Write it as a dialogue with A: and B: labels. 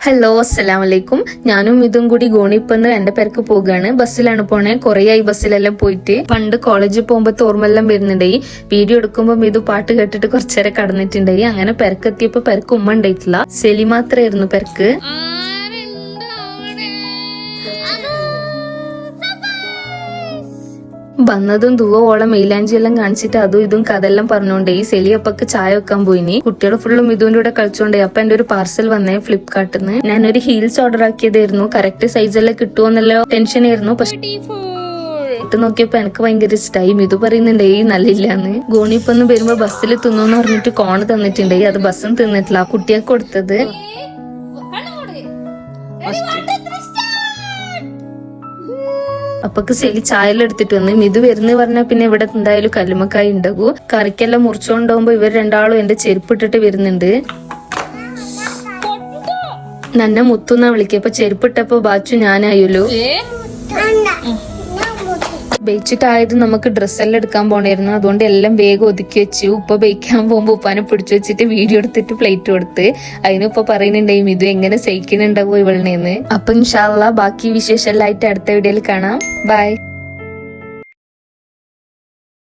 A: Hello, അസ്സലാമലൈക്കും. ഞാനും ഇതും കൂടി ഗോണിപ്പന്ന് എന്റെ പേർക്ക് പോവുകയാണ്. ബസ്സിലാണ് പോണേ. കുറേയായി ബസ്സിലെല്ലാം പോയിട്ട്. പണ്ട് കോളേജിൽ പോകുമ്പോ ഓർമ്മെല്ലാം വരുന്നുണ്ടായി. വീഡിയോ എടുക്കുമ്പോ ഇത് പാട്ട് കേട്ടിട്ട് കുറച്ചേരം കടന്നിട്ടുണ്ടായി. അങ്ങനെ പെരക്കെത്തിയപ്പോ പെരക്ക് ഉമ്മ ഉണ്ടായിട്ടില്ല. സെലി മാത്രമായിരുന്നു പെരക്ക്. വന്നതും ദൂവോളം മെയിലാഞ്ചി എല്ലാം കാണിച്ചിട്ട് അതും ഇതും കഥെല്ലാം പറഞ്ഞോണ്ടേ സെലിയപ്പക്ക് ചായ വെക്കാൻ പോയിനി. കുട്ടികൾ ഫുള്ളും ഇതുവിന്റെ കൂടെ കളിച്ചോണ്ടേ. അപ്പൊ എന്റെ ഒരു പാർസൽ വന്നേ ഫ്ലിപ്കാർട്ടിന്ന്. ഞാനൊരു ഹീൽസ് ഓർഡർ ആക്കിയതായിരുന്നു. കറക്റ്റ് സൈസെല്ലാം കിട്ടുമോന്നല്ലോ ടെൻഷൻ ആയിരുന്നു. പക്ഷെ ഇട്ട് നോക്കിയപ്പോ എനിക്ക് ഭയങ്കര ഇഷ്ടമായി. ഇത് പറയുന്നുണ്ടേ നല്ലില്ലാന്ന്. ഗോണിപ്പൊന്ന് വരുമ്പോ ബസ്സിൽ തിന്നോന്ന് പറഞ്ഞിട്ട് കോണ് തന്നിട്ടുണ്ടേ. അത് ബസ്സും തിന്നിട്ടില്ല, കുട്ടിയൊക്കെ കൊടുത്തത്. അപ്പൊക്ക് സെലി ചായയെല്ലാം എടുത്തിട്ട് വന്ന്. മിതു വരുന്ന പറഞ്ഞാൽ പിന്നെ ഇവിടെ എന്തായാലും കല്ലുമക്കായി ഉണ്ടാകൂ. കറിക്കെല്ലാം മുറിച്ചോണ്ടാവുമ്പോ ഇവർ രണ്ടാളും എന്റെ ചെരുപ്പിട്ടിട്ട് വരുന്നുണ്ട്. നന്നെ മുത്തുന്നാ വിളിക്കപ്പോ ചെരുപ്പിട്ടപ്പോ ബാച്ചു ഞാനായല്ലോ. ബേച്ചിട്ടായത് നമുക്ക് ഡ്രസ്സെല്ലാം എടുക്കാൻ പോണായിരുന്നു. അതുകൊണ്ട് എല്ലാം വേഗം ഒതുക്കി വെച്ചു. ഉപ്പ ബേക്കാൻ പോകുമ്പോ ഉപ്പാനെ പിടിച്ചു വെച്ചിട്ട് വീഡിയോ എടുത്തിട്ട് പ്ലേറ്റ് കൊടുത്ത്. അതിനുപ്പ പറയുന്നുണ്ടായും ഇത് എങ്ങനെ സഹിക്കുന്നുണ്ടാവോ ഇവളിനെന്ന്. അപ്പൊ ഇൻഷാ അല്ലാഹ് ബാക്കി വിശേഷം എല്ലാം ആയിട്ട് അടുത്ത വീഡിയോയിൽ കാണാം. ബൈ.